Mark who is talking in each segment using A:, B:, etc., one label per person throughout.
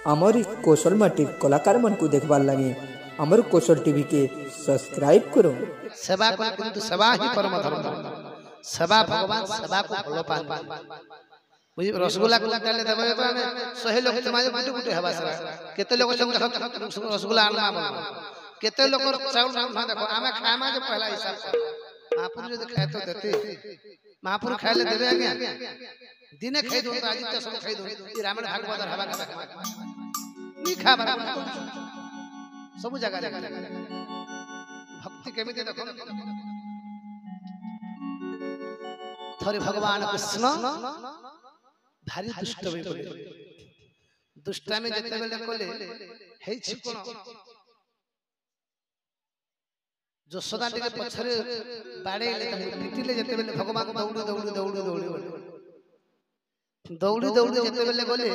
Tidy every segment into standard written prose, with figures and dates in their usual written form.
A: आमर कौशल माटी कलाकार मन को देखबार लगे आमर कौशल टीवी के सब्सक्राइब करो।
B: सेवा कर किंतु सेवा ही परम धर्म। सेवा भगवान सेवा को भलो पान बुझी रसगुल्ला को डाले देबे तो हमें 100 लोग समाज गुटे गुटे हेबा सरा केते लोग संग देख रसगुल्ला आनवा बना केते लोग चाउल ना देखो हमें खामा जो पहला हिसाब महापुर जो खाए तो देते महापुर खाइले देबे आज्ञा दिने खाइ दो आज तो सब खाइ दो ई रामायण भागवत हवा का नी खा बार सब जगह भक्ति केमिते देखो थरे भगवान कृष्ण भारी दुष्ट होई पड़े दुष्टामी जते बेले कोले हे छि कोन जसोदा टिके पछरे बाडेले त पिटिले जते बेले भगवान दौड़ी दौड़ी दौड़ी दौड़ी दौड़ी दौड़ी जते बेले गले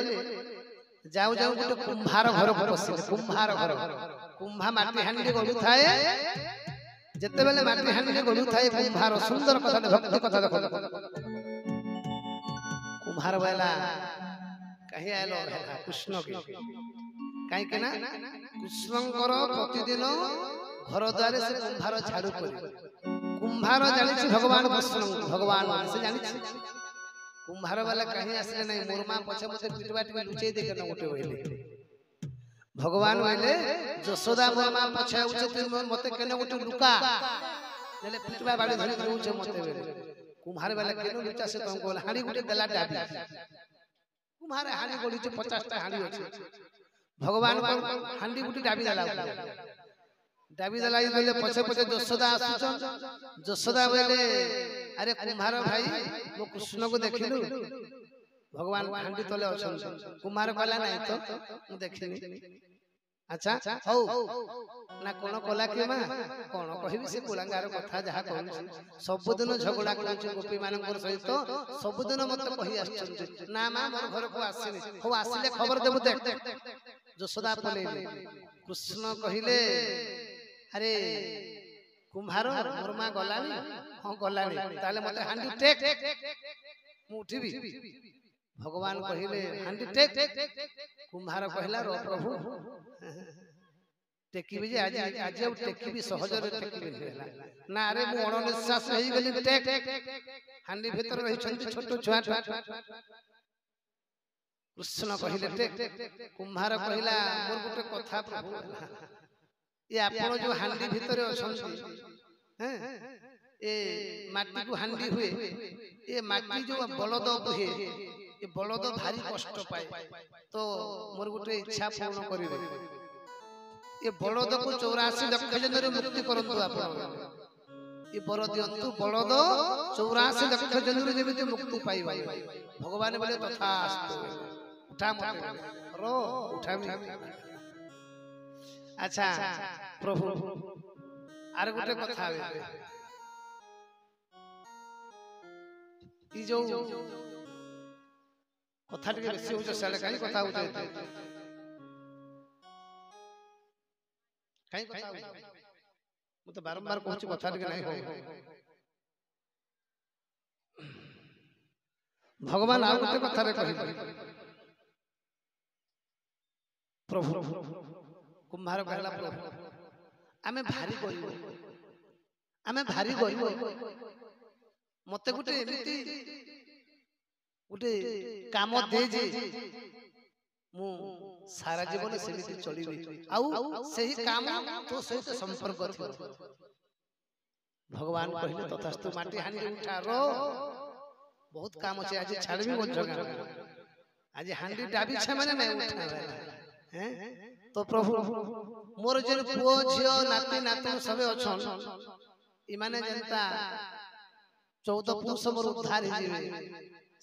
B: जाऊ जाऊ गोटे कुंभार घर को पसिले कुंभार घर कुंभा माटी हांडी गडु थाए जते बेले माटी हांडी गडु थाए कुंभार सुंदर कथा भक्ति कथा देखो कुम्हार वाला कहीं आलो कृष्ण के कहीं के ना कृष्णकर प्रतिदिन घर द्वार से कुम्हार झाड़ू कर कुम्हार जानी भगवान कृष्ण भगवान से जानी कुम्हार वाला कहीं आसले नहीं मोरमा पछे मते पिटवा टिके लुचै देखे न गोटे होइले भगवान होइले जसोदा मोरमा पछे उचे मते केने गोटे लुका नेले पिटवा बाड़ी धरि उचे मते होइले कुम्हार वाला केनो लुचा से तुमको हाड़ी गुटे दला डाबी कुम्हार हाड़ी गोड़ी 50 टा हाड़ी अछि भगवान को हांडी गुटी डाबी दला गले पछे पछे जसोदा आसुचन जसोदा बोले अरे कुम्हार भाई मो कृष्ण को देखिलु भगवान हांडी तले अछन कुम्हार कहला नहीं तो मु देखिनी अच्छा हौ ना कोन कला के मा कोन कहिबी से कुलांगार कथा जहा कहू सबदिन झगड़ा करछ गोपी मानकर सहित सबदिन मत कहि आछन ना मा मोर घर को आसीनी हो आसीले खबर देबु देख जसोदा पलेले कृष्ण कहिले अरे कुम्हार मोर मा गलानी हां गलानी ताले मते हांडी टेक मु उठिबी भगवान कहिले हांडी टेक कुम्हार कहला रो प्रभु टेकीबी जे आज आज टेकीबी सहजरे टेकीबी होला ना अरे मु अणनिश्वास हेई गेली टेक हांडी भीतर रही छंती छोटो छुआ कृष्ण कहिले टेक कुम्हार कहला मोर गुटे कथा प्रभु ये आपण जो हांडी भीतर अछंती हैं ए माटी को हांडी हुए ए माटी जो बलद हुए ये बलद भारी कष्ट पाए तो मोर गुटे इच्छा पूर्ण करिवे ये बलद को 84 लक्ष जन मुक्ति करंतु आपण ये बर दियंतु बलद 84 लक्ष जन जेमिति मुक्ति पाइबा भगवान बोले तथास्तु उठा मत रो उठामी अच्छा प्रभु आर गुटे कथा आवे ई जो कथा टिके बेसी होछ साले काई कथा होछ काई कथा मु तो बारंबार कहूची कथा टिके नहीं हो भगवान आ गुटे कथा रे कहि प्रभु कुम्हार कहला प्रभु आमे भारी गरीब मते गुटे एमिति गुटे काम दे जे मु सारा जीवन सेमिति चलिबी आउ सही काम तो सहित संपर्क थो भगवान कहले तथास्तु माटी हांडी उठा रो बहुत काम अछि आज छाड़बी बोल जगह आज हांडी डाबी छ माने नहीं उठा हैं तो प्रभु मोर जे पुओ झियो नाती नातू सबे अछन ई माने जनता 14 पुरुष मोर उद्धार ही जीवे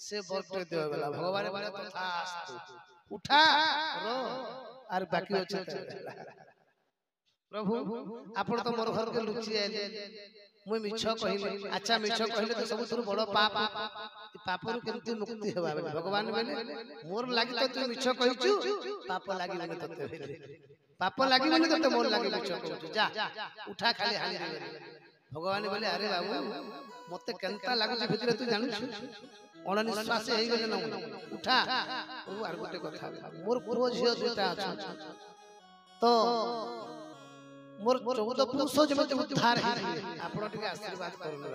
B: से बरटे देव वाला भगवान बोले तथास्तु उठा रो आर बाकी अछि प्रभु आपण तो मोर घर के लुचि आइले मुई मिछ कहिली अच्छा मिछ कहिले तो सब थुर बड़ पाप पापरु केमती मुक्ति हेबा भगवान बोले मोर लागि तो तू मिछ कहिचु पाप लागि बने तते पाप लागि बने तते मोर लागि मिछ कहू जा उठा खाली हाली भगवान बोले अरे बाबू मते केनता लागु भितरे तू जानू ଅଣନିଶ୍ୱାସୀ ହେଇଗଲେ ନା ଉଠା ପ୍ରଭୁ ଆଉ ଗୋଟେ କଥା ମୋର ପୁଅ ଝିଅ ଦୁଇଟା ଅଛନ୍ତି ତ ମୋର 14 ପୁରୁଷ ଯେମିତି ଉଦ୍ଧାର ହେଇଯିବେ ଆପଣ ଟିକେ ଆଶୀର୍ବାଦ କରନ୍ତୁ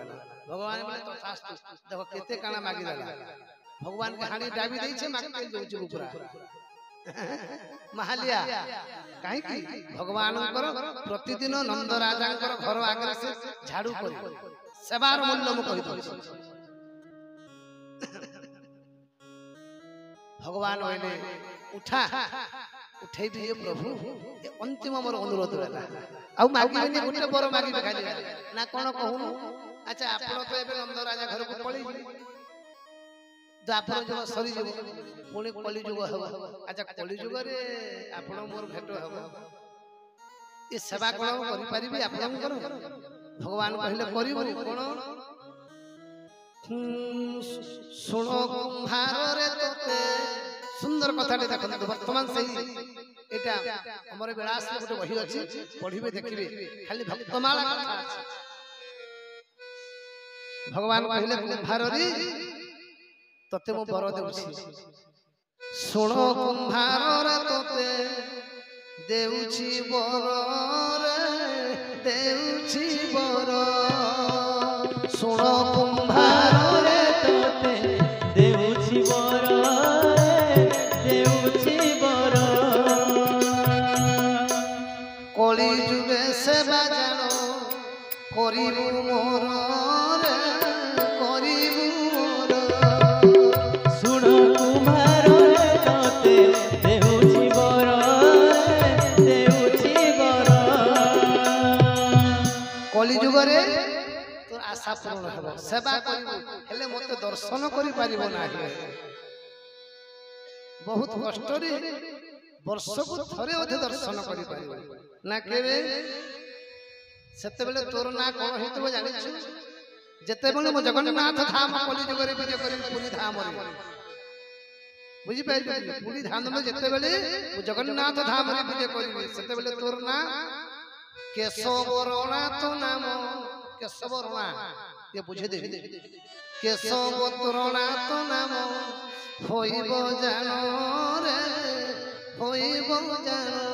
B: ଭଗବାନ ମାନେ ତଥାସ୍ତୁ ଦେଖ କେତେ କାଣା ମାଗିଦେଲା ଭଗବାନ କେ ହାଣି ଡାବି ଦେଇଛେ ମାଗତେ ଦଉଛୁ ପୁରା ମାହାଲିଆ କାହିଁକି ଭଗବାନଙ୍କର ପ୍ରତିଦିନ ନନ୍ଦ ରାଜାଙ୍କର ଘର ଆଗରେ ସେ ଝାଡୁ କରି ସେବାର ମୂଲ୍ୟ ମୁଁ କହିଦଉଛି भगवान कहले उठा उठे दिए प्रभु ये अंतिम मोर अनुरोध रहला आ मागिबेनी गोटे बर मागिबे खाली ना कोन कहू अच्छा आपण तो एबे नंद राजा घर को पळी तो आपण जो सरी जो पुणी कली जुग हबो अच्छा कली जुग रे आपण मोर भेट हबो ये सेवा कोन करि परिबी आपण करो भगवान कहले करिबो कोन सुनो कुम्हार रे तोते सुंदर कथाटे देखो वर्तमान सही एटा हमर विलास में गोटे बही अछि पढिबे देखिबे खाली भक्तमाला कथा अछि भगवान कहले कुम्हार रे तोते मो बर देउछि सुनो कुम्हार रे तोते देउछि बर रे देउछि बर सुनो कुम्हार रे तोते देउछि बर देउछि बर कली जुगे सेवा जानो करिबु मोर रे करिबु मोर सुनो कुम्हार रे तोते देउछि बर देउछि बर कली जुगरे आशा पूर्ण हेबो सेवा करिबो हेले मते दर्शन करि पारिबो नाही बहुत कष्ट रे वर्ष को थरे अधे दर्शन करि पारिबो ना केबे सेते बेले तोर ना कोन हेतबो जानि छु जेते बेले मो जगन्नाथ धाम कलि जुगरे विजय करि पुरी धाम रे बुझि पाइबे पुरी धाम में जेते बेले मो जगन्नाथ धाम रे विजय करिबे सेते बेले तोर ना केशवरणा तो नाम केशवरणा ये बुझे दे केशवरणा तो नाम होइब जानो रे होइब जानो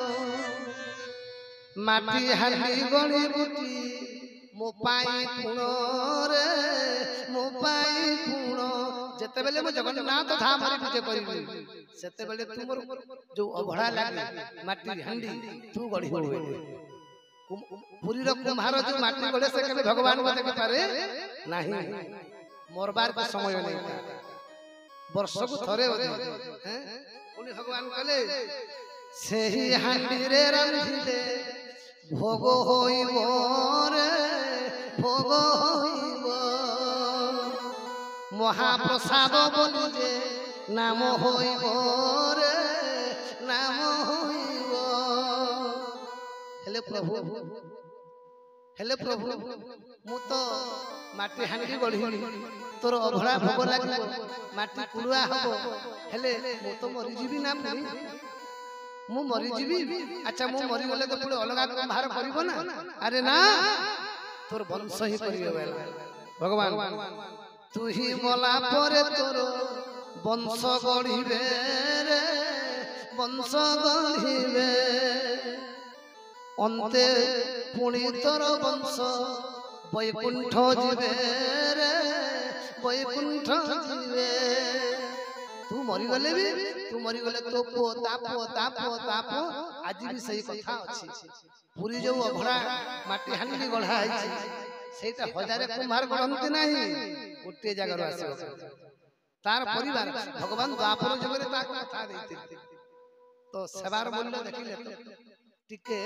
B: माटी हांडी गली बुटी मो पाई पुण रे मो पाई पुण जेते बेले मो जगन्नाथ धाम रे विजय करिबी सेते बेले तुमर जो अभड़ा लागे माटी हांडी तू गड़ी होबे पुरी रो कुम्हार जो माटी गले से के भगवान को देख पारे नाही मरबार को समय नहीं वर्ष को थरे होते हैं पुनी भगवान कहले सेही हांडी रे रांधी दे भोग होइब रे भोग होइब महाप्रसाद बोली जे नाम होइब रे नाम होइब हेले प्रभु मु तो माटी हांडी गढ़ी तोर अभड़ा भोग लागे माटी कुड़ुआ हबो हेले मु तो मरि जीवी ना पुरी मु मरि जीवी अच्छा मु मरि गले तो पुरे अलगा कुम्हार करिवो ना अरे ना तोर वंश ही करिवे भगवान तू ही मला परे तोर वंश गढ़ीबे रे वंश गढ़ीबे अंते पुणी तोर वंश वैकुंठ जीवे रे वैकुंठ जीवे तू मरी गले भी तू मरी गले तो पो तापो तापो तापो आज भी सही कथा अछि पूरी जो अभड़ा माटी हांडी गढ़ा है सेटा हजारे कुम्हार गढ़ंती नाही गोटे जगह रो आसी तार परिवार भगवान द्वापर जुगरे ता कथा देते तो सेवार मूल्य देखिले टिके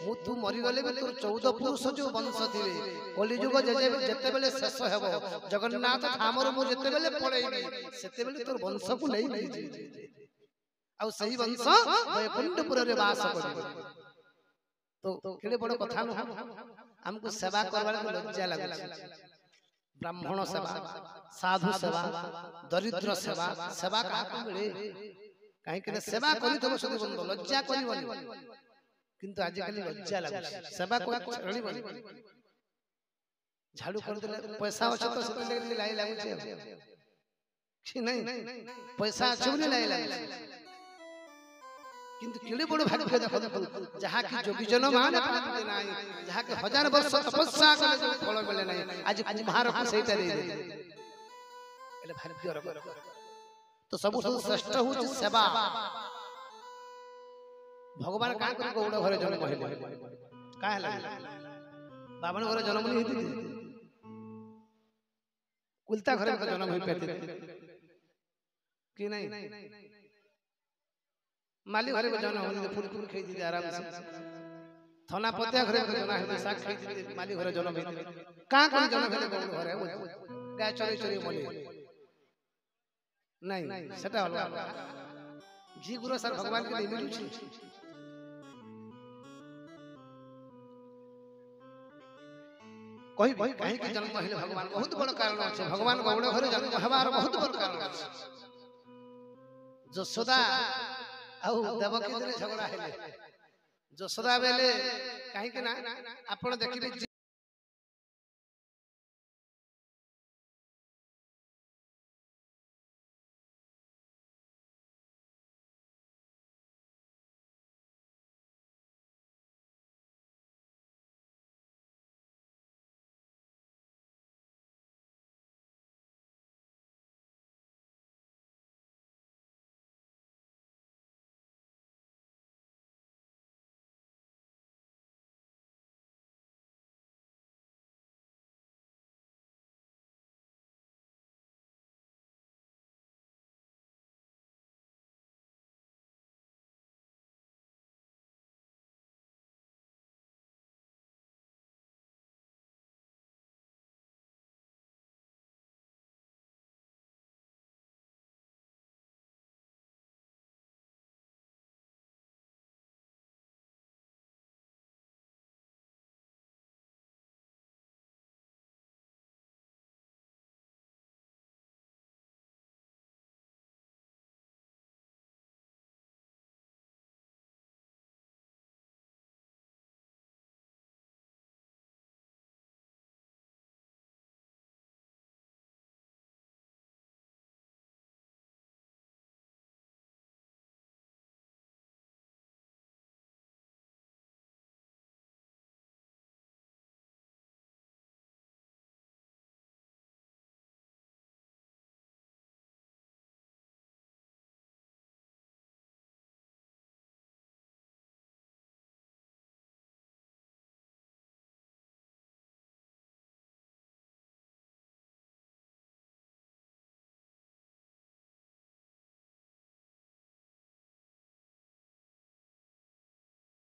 B: मु तू मरी गले भी तोर 14 पुरुष जो वंश थिबे कली जुग जेते बेले शेष हेबो जगन्नाथ धामर मु जेते बेले पळेबी सेते बेले तोर वंश को नै लीजी आ सही वंश वैकुंठपुर रे वास करिबो तो केडे बड़ कथा न हमको सेवा करबार को लज्जा लागै ब्राह्मण सेवा साधु सेवा दरिद्र सेवा सेवा का मिले काहे के सेवा करि तो सदी बंद लज्जा करिबनी किंतु आज काली लज्जा लागै सेवा को चलिबनी झाड़ू कर देले पैसा अछि तो सेते लाई लागै छै कि नहीं पैसा अच्छे बोले नहीं लगे किंतु केड़े बड़ भाग्य देखो जहा की जोगी जन मान पाते नाही जहा के हजार वर्ष तपस्या करे जो फल मिले नाही आज कुम्हार को सेटा दे दे एले भाग्य रो तो सब श्रेष्ठ हो सेवा भगवान का कर गौड़ घरे जन्म हेले का हला बाबन घरे जन्म नहीं हेती कुलता घरे जन्म होई पेते कि नहीं माली घरे जन्म होई फूल फूल खाई दी आराम से थना पतिया घरे जन्म हेती साग खाई दी माली घरे जन्म हेती का कोन जन्म हेले गौड़ घरे गाय चोरी चोरी मले नहीं सेटा होला जी गुरु सर भगवान के मिलु छी कहि कहीं के जन्म हेले भगवान बहुत बड़ कारण अछि भगवान गौड़ घरे जन्म हमार बहुत बड़ कारण अछि यशोदा आउ देवकी दिने झगड़ा हेले यशोदा बेले कहीं के ना आपण देखिबे